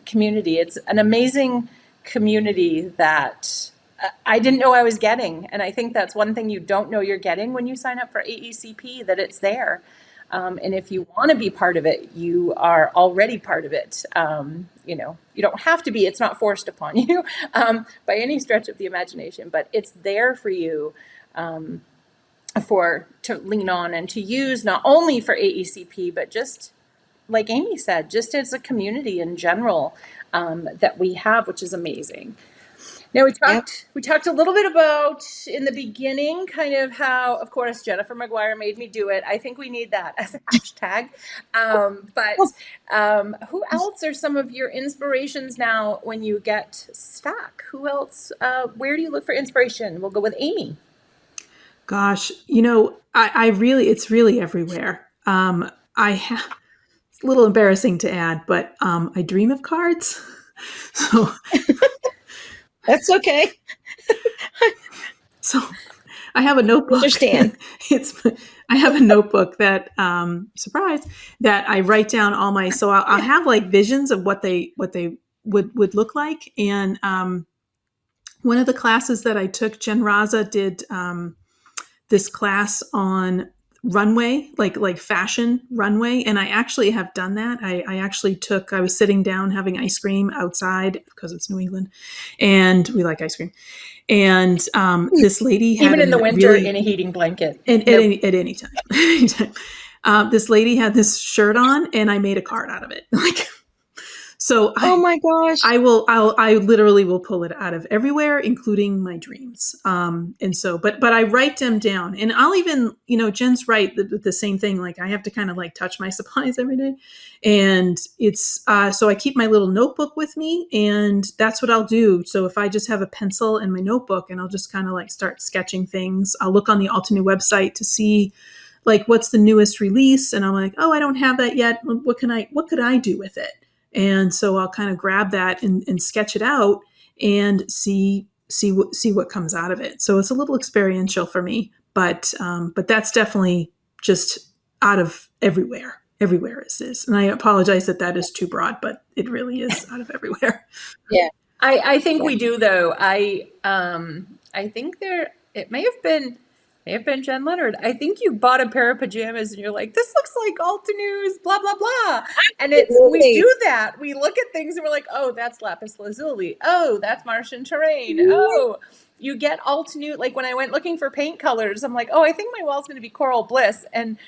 community. It's an amazing community that I didn't know I was getting. And I think that's one thing you don't know you're getting when you sign up for AECP, that it's there. And if you want to be part of it, you are already part of it. You don't have to be. It's not forced upon you by any stretch of the imagination, but it's there for you. To lean on and to use, not only for AECP, but just like Amy said, just as a community in general that we have, which is amazing. Now we talked a little bit about in the beginning, kind of how, of course, Jennifer McGuire made me do it. I think we need that as a hashtag. But who else are some of your inspirations now when you get stuck? Who else? Where do you look for inspiration? We'll go with Amy. Gosh, it's really everywhere. It's a little embarrassing to add, but I dream of cards. So that's okay. So I have a notebook. Understand. I have a notebook that, surprise, that I write down all my, so I'll have like visions of what they would look like. And one of the classes that I took, Jen Raza did this class on runway, like fashion runway. And I actually have done that. I was sitting down having ice cream outside because it's New England and we like ice cream. And this lady had, even in the winter, in a heating blanket. At any time. This lady had this shirt on and I made a card out of it. So Oh my gosh. I literally will pull it out of everywhere, including my dreams. And so, but I write them down, and I'll even, Jen's right, the same thing. Like I have to kind of like touch my supplies every day. And it's, so I keep my little notebook with me, and that's what I'll do. So if I just have a pencil and my notebook, and I'll just kind of like start sketching things, I'll look on the Altenew website to see like what's the newest release. And I'm like, oh, I don't have that yet. What could I do with it? And so I'll kind of grab that and sketch it out and see what comes out of it. So it's a little experiential for me, but that's definitely just out of everywhere. Everywhere is this. And I apologize that is too broad, but it really is out of everywhere. Yeah. I think we do though. I think it may have been Jen Leonard. I think you bought a pair of pajamas and you're like, this looks like Altenew's blah blah blah. And we do that. We look at things and we're like, oh, that's lapis lazuli. Oh, that's Martian terrain. Oh, you get Altenew. Like when I went looking for paint colors, I'm like, oh, I think my wall's going to be coral bliss. And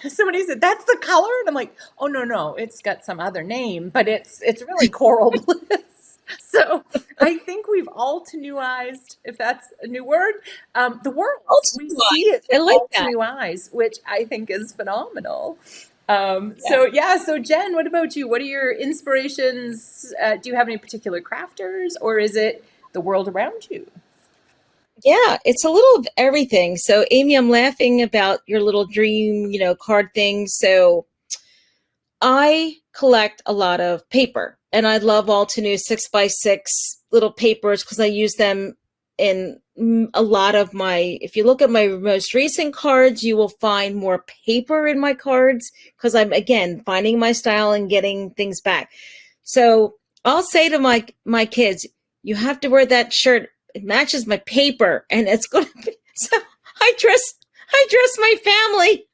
somebody said, that's the color? And I'm like, oh no, it's got some other name, but it's really coral bliss. So I think we've Altenewized, if that's a new word, the world. We see it Altenewized, which I think is phenomenal. So Jen, what about you? What are your inspirations? Do you have any particular crafters, or is it the world around you? Yeah, it's a little of everything. So Amy, I'm laughing about your little dream, card thing. So I collect a lot of paper, and I love Altenew 6x6 little papers because I use them in a lot of if you look at my most recent cards, you will find more paper in my cards because I'm, again, finding my style and getting things back. So I'll say to my kids, you have to wear that shirt. It matches my paper, and it's going to be, so I dress my family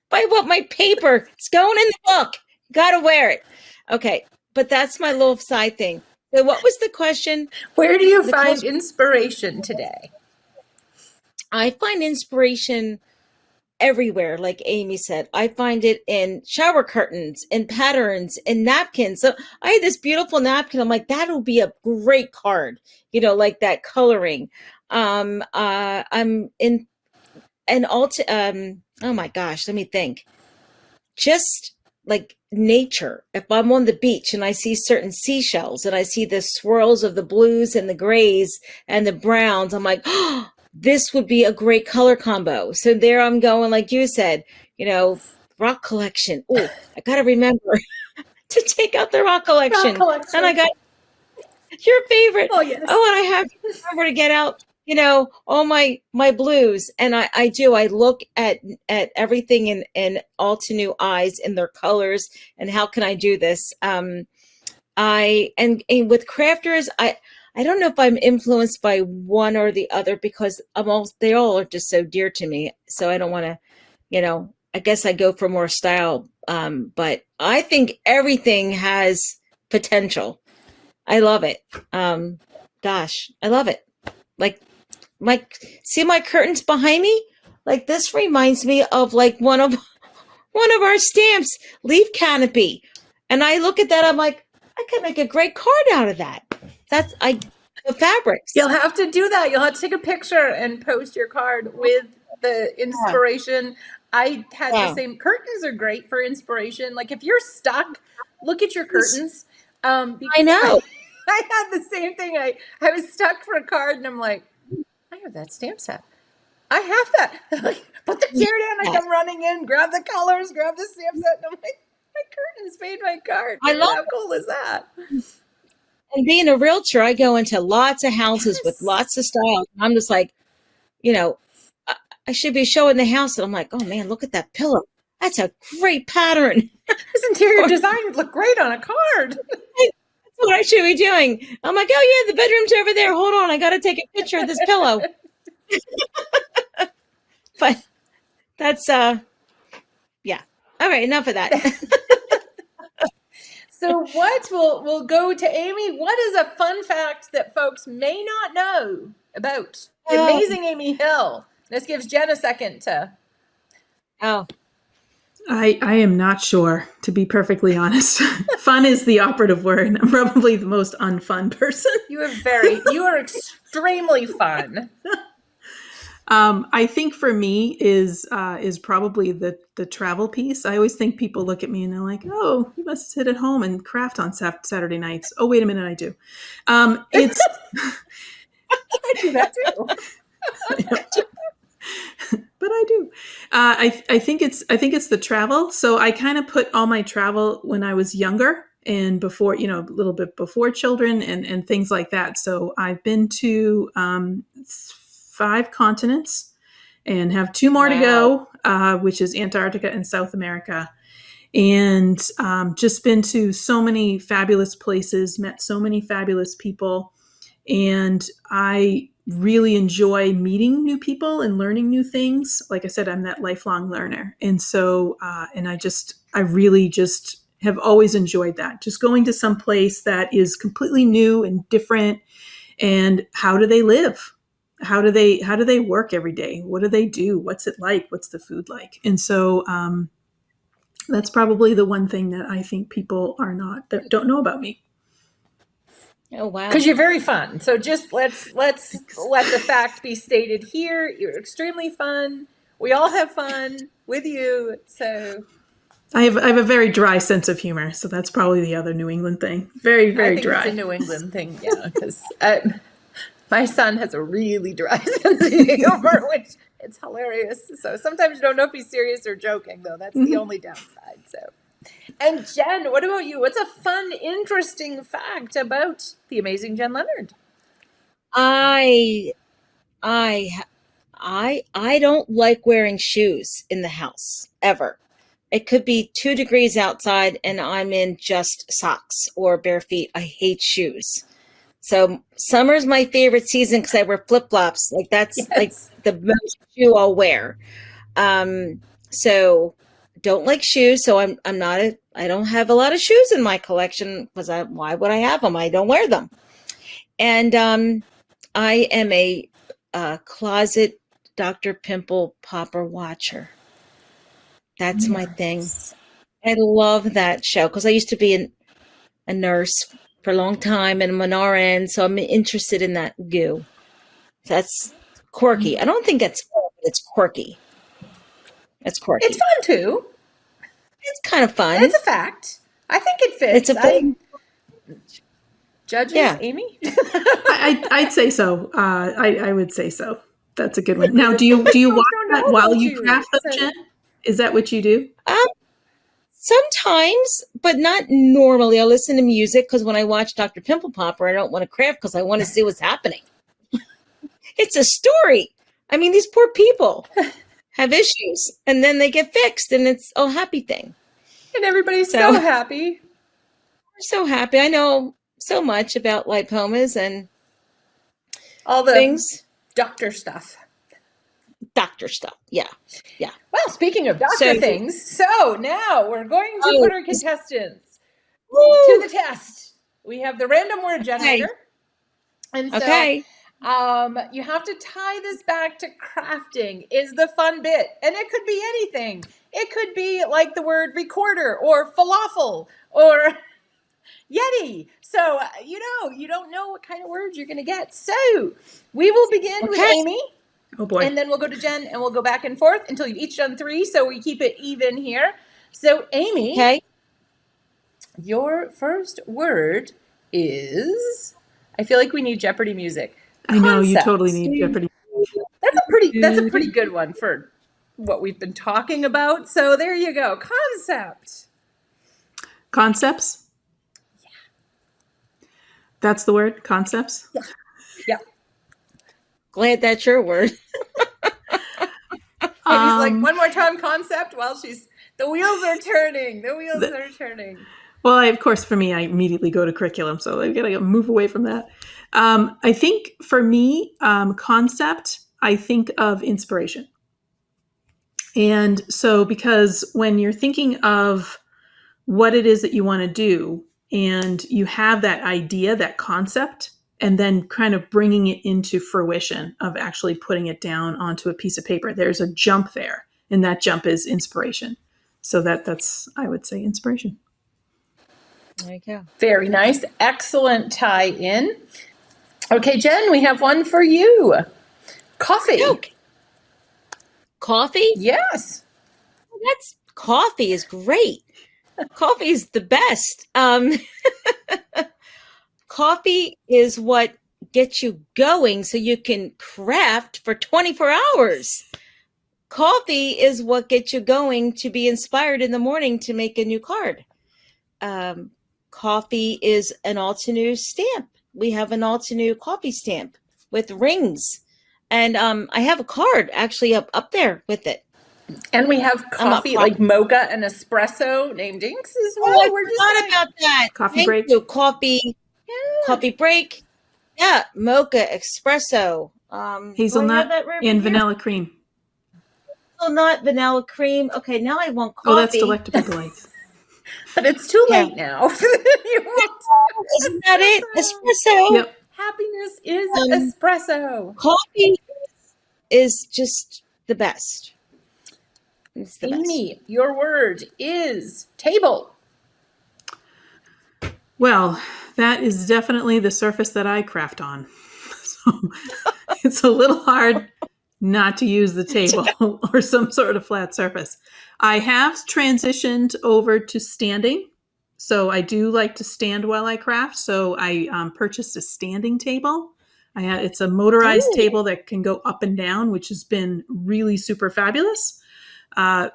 by what my paper. It's going in the book. Got to wear it. Okay. But that's my little side thing. So what was the question? Where do you find inspiration today? I find inspiration everywhere, like Amy said. I find it in shower curtains, in patterns, in napkins. So I had this beautiful napkin. I'm like, that'll be a great card, like that coloring. I'm in an oh my gosh, let me think. Just like nature. If I'm on the beach and I see certain seashells and I see the swirls of the blues and the grays and the browns, I'm like, oh, this would be a great color combo. So there I'm going, like you said, rock collection. Oh, I got to remember to take out the rock collection. And I got your favorite. Oh, yes. Oh, and I have to remember to get out, all my blues. And I do. I look at everything in Altenew eyes and their colors and how can I do this? And with crafters, I don't know if I'm influenced by one or the other because they all are just so dear to me. So I don't want to, I guess I go for more style. But I think everything has potential. I love it. Gosh, I love it. Like see my curtains behind me? Like this reminds me of like one of our stamps, leaf canopy. And I look at that, I'm like, I could make a great card out of that. The fabrics. You'll have to do that. You'll have to take a picture and post your card with the inspiration. I had the same. Curtains are great for inspiration. Like if you're stuck, look at your curtains. I know. I had the same thing. I was stuck for a card and I'm like, I have that stamp set. I have that. Like, put the tear down. I come running in, grab the colors, grab the stamp set. And I'm like, my curtains made my card. How cool is that? And being a realtor, I go into lots of houses with lots of styles. I'm just like, I should be showing the house. And I'm like, oh man, look at that pillow. That's a great pattern. This interior design would look great on a card. That's what I should be doing. I'm like, oh yeah, the bedroom's over there. Hold on. I got to take a picture of this pillow. But that's, yeah. All right. Enough of that. So we'll go to Amy. What is a fun fact that folks may not know about amazing Amy Hill? This gives Jen a second to. Oh, I am not sure, to be perfectly honest. Fun is the operative word. I'm probably the most unfun person. You are extremely fun. I think for me is probably the travel piece. I always think people look at me and they're like, "Oh, you must sit at home and craft on Saturday nights." Oh, wait a minute, I do. It's I do that too. But I do. I think it's the travel. So I kind of put all my travel when I was younger and before, a little bit before children and things like that. So I've been to 5 continents and have 2 more to go, which is Antarctica and South America. And just been to so many fabulous places, met so many fabulous people. And I really enjoy meeting new people and learning new things. Like I said, I'm that lifelong learner. And so, I really just have always enjoyed that. Just going to some place that is completely new and different. And how do they live? How do they work every day? What do they do? What's it like? What's the food like? And so, that's probably the one thing that I think people that don't know about me. Oh, wow. Because you're very fun. So just let's let the fact be stated here. You're extremely fun. We all have fun with you. So I have a very dry sense of humor. So that's probably the other New England thing. Very, very dry. It's a New England thing, yeah. Because my son has a really dry sense of humor, which it's hilarious. So sometimes you don't know if he's serious or joking, though. That's the only downside. So. And Jen, what about you? What's a fun, interesting fact about the amazing Jen Leonard? I don't like wearing shoes in the house ever. It could be 2 degrees outside and I'm in just socks or bare feet. I hate shoes. So summer's my favorite season because I wear flip-flops. Like that's like the most shoe I'll wear. So don't like shoes. So I don't have a lot of shoes in my collection because why would I have them? I don't wear them. And I am a closet Dr. Pimple Popper watcher. That's my thing. I love that show because I used to be a nurse for a long time and I'm an RN, so I'm interested in that goo. That's quirky. I don't think that's fun, but it's quirky. It's quirky. It's fun too. It's kind of fun. It's a fact. I think it fits. It's a thing. Judges, yeah. Amy? I'd say so. I would say so. That's a good one. Now, do you watch that while you craft them, Jen? Is that what you do? Sometimes, but not normally. I listen to music because when I watch Dr. Pimple Popper, I don't want to craft because I want to see what's happening. It's a story. I mean, these poor people have issues and then they get fixed and it's a happy thing. And everybody's so happy. We're so happy. I know so much about lipomas and all the things. Doctor stuff. Yeah. Well, speaking of doctor things, so now we're going to put our contestants to the test. We have the random word generator. And so you have to tie this back to crafting is the fun bit. And it could be anything. It could be like the word recorder or falafel or Yeti. So, you don't know what kind of words you're going to get. So we will begin with Amy. Oh boy. And then we'll go to Jen and we'll go back and forth until you've each done 3. So we keep it even here. So Amy, your first word is, I feel like we need Jeopardy music. I know you totally need Jeopardy. That's a pretty good one for what we've been talking about. So there you go. Concept. Concepts? Yeah. That's the word? Concepts? Yeah. Glad that's your word. Amy's like, one more time, concept, while the wheels are turning. Well, of course, for me, I immediately go to curriculum, so I've got to move away from that. I think for me, concept, I think of inspiration. And so because when you're thinking of what it is that you want to do and you have that idea, that concept, and then kind of bringing it into fruition of actually putting it down onto a piece of paper, there's a jump there. And that jump is inspiration. So that's, I would say, inspiration. There you go. Very nice. Excellent tie-in. Okay, Jen, we have one for you. Coffee. Okay. Coffee? Yes. Coffee is great. Coffee is the best. Coffee is what gets you going so you can craft for 24 hours. Coffee is what gets you going to be inspired in the morning to make a new card. Coffee is an Altenew stamp. We have an Altenew coffee stamp with rings. And I have a card actually up there with it. And we have coffee, like mocha and espresso named Inks as well. Oh, I forgot about that. Coffee break. You. Coffee break. Yeah, mocha, espresso. Hazelnut and vanilla cream. Hazelnut, vanilla cream. Okay, now I want coffee. Oh, that's delectable delights. But it's too late now. Isn't that it? Espresso. Yep. Happiness is espresso. Coffee is just the best. It's the Amy, your word is table. Well, that is definitely the surface that I craft on. So it's a little hard not to use the table or some sort of flat surface. I have transitioned over to standing. So I do like to stand while I craft. So I purchased a standing table. It's a motorized table that can go up and down, which has been really super fabulous.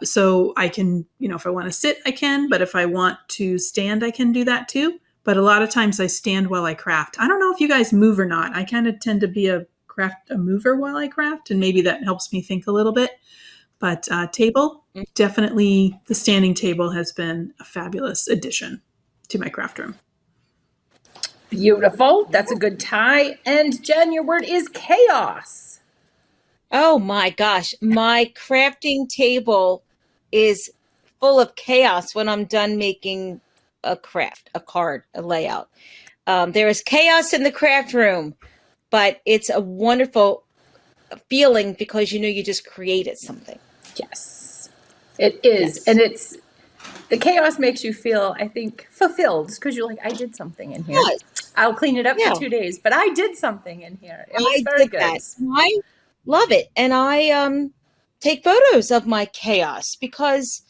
So I can, if I want to sit, I can, but if I want to stand, I can do that too. But a lot of times I stand while I craft. I don't know if you guys move or not. I kind of tend to be a mover while I craft, and maybe that helps me think a little bit. But table, definitely the standing table has been a fabulous addition to my craft room. Beautiful. That's a good tie. And Jen, your word is chaos. Oh my gosh. My crafting table is full of chaos when I'm done making a craft, a card, a layout. There is chaos in the craft room, but it's a wonderful feeling because you just created something. Yes, it is. Yes. And the chaos makes you feel, I think, fulfilled because you're like, I did something in here. Yes. I'll clean it up for 2 days, but I did something in here. It was very good. That. I love it. And I take photos of my chaos because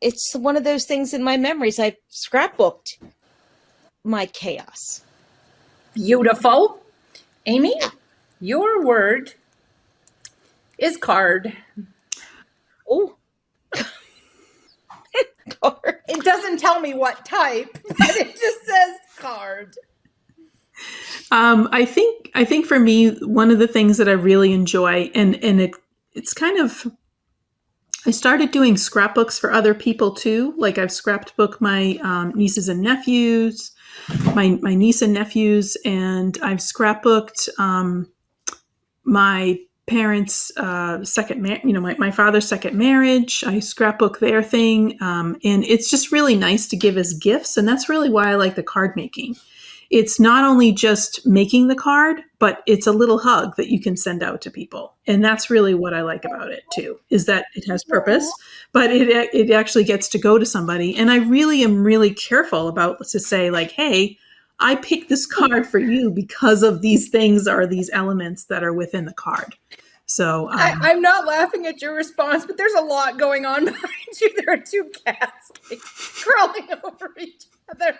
it's one of those things in my memories. I've scrapbooked my chaos. Beautiful. Amy, your word is card. Oh. Card. It doesn't tell me what type, but it just says card. I think for me, one of the things that I really enjoy, and it's kind of, I started doing scrapbooks for other people too. Like I've scrapbooked my nieces and nephews, my niece and nephews, and I've scrapbooked my parents' my father's second marriage. I scrapbook their thing, and it's just really nice to give as gifts, and that's really why I like the card making. It's not only just making the card, but it's a little hug that you can send out to people. And that's really what I like about it too, is that it has purpose, but it actually gets to go to somebody. And I really am really careful about to say like, hey, I picked this card for you because of these things or these elements that are within the card. So I'm not laughing at your response, but there's a lot going on behind you. There are two cats crawling over each other.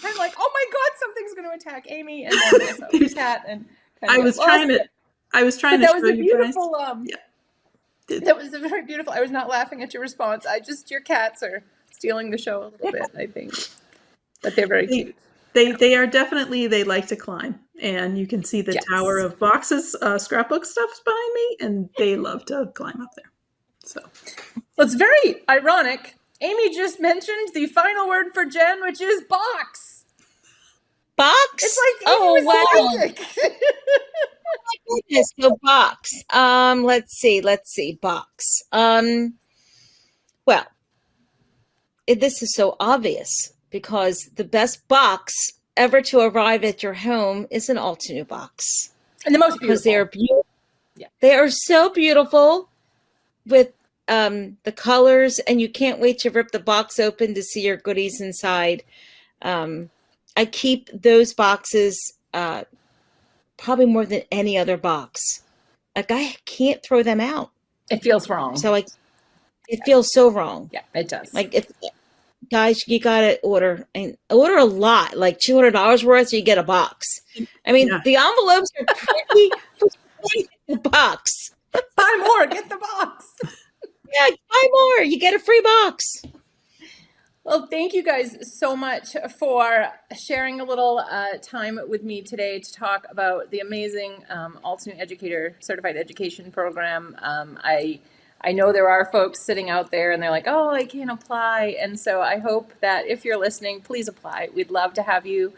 I'm like, oh my God, something's going to attack Amy, and then there's a cat. And I was trying to. That was a beautiful. That was a very beautiful. I was not laughing at your response. Your cats are stealing the show a little bit, I think, but they're very cute. They are definitely. They like to climb, and you can see the tower of boxes, scrapbook stuff's behind me, and they love to climb up there. So it's very ironic. Amy just mentioned the final word for Jen, which is box. Box? It's like Amy was magic. Oh my goodness. So box. Let's see. Box. Well, this is so obvious because the best box ever to arrive at your home is an Altenew box. And the most beautiful. Because they are beautiful. Yeah. They are so beautiful with the colors, and you can't wait to rip the box open to see your goodies inside. I keep those boxes probably more than any other box. Like, I can't throw them out. It feels wrong. So it feels so wrong. Yeah, it does. Like, if guys, you gotta order a lot, like $200 worth, so you get a box. I mean, the envelopes are pretty the box. Buy more, get the box. Yeah, buy more, you get a free box. Well, thank you guys so much for sharing a little time with me today to talk about the amazing Alt-New Educator Certified Education Program. I know there are folks sitting out there and they're like, oh, I can't apply. And so I hope that if you're listening, please apply. We'd love to have you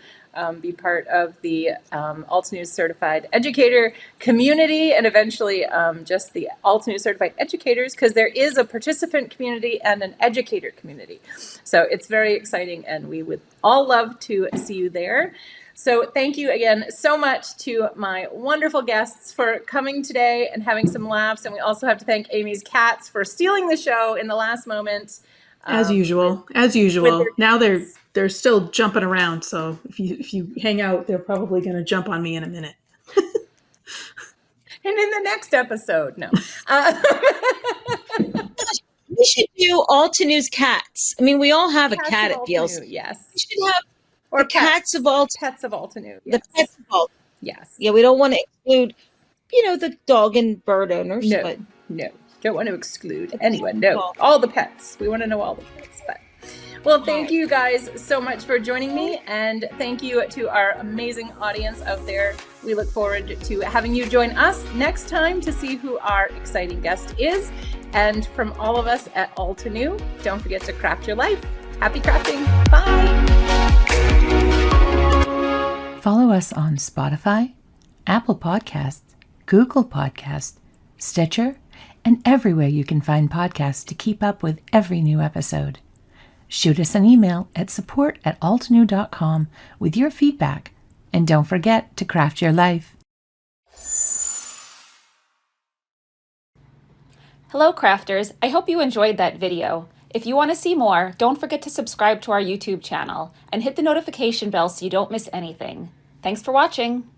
be part of the Alt-New Certified Educator community, and eventually just the Alt-New Certified Educators, because there is a participant community and an educator community. So it's very exciting, and we would all love to see you there. So thank you again so much to my wonderful guests for coming today and having some laughs. And we also have to thank Amy's cats for stealing the show in the last moment. As usual. Now they're still jumping around. So if you hang out, they're probably going to jump on me in a minute. And in the next episode, no. We should do Alt-New's cats. I mean, we all have Cats a cat at Alt-New, DLC. yes. We should have Or the cats of Alt. Pets of Alt-New. The Yes. pets of Alt. Yes. Yeah, we don't want to exclude, the dog and bird owners. No, but no. Don't want to exclude anyone. No. All the pets. We want to know all the pets. But well, thank you guys so much for joining me, and thank you to our amazing audience out there. We look forward to having you join us next time to see who our exciting guest is. And from all of us at Alt-New, don't forget to craft your life. Happy crafting. Bye. Follow us on Spotify, Apple Podcasts, Google Podcasts, Stitcher, and everywhere you can find podcasts to keep up with every new episode. Shoot us an email at support@altnew.com with your feedback, and don't forget to craft your life. Hello crafters, I hope you enjoyed that video. If you want to see more, don't forget to subscribe to our YouTube channel and hit the notification bell so you don't miss anything. Thanks for watching.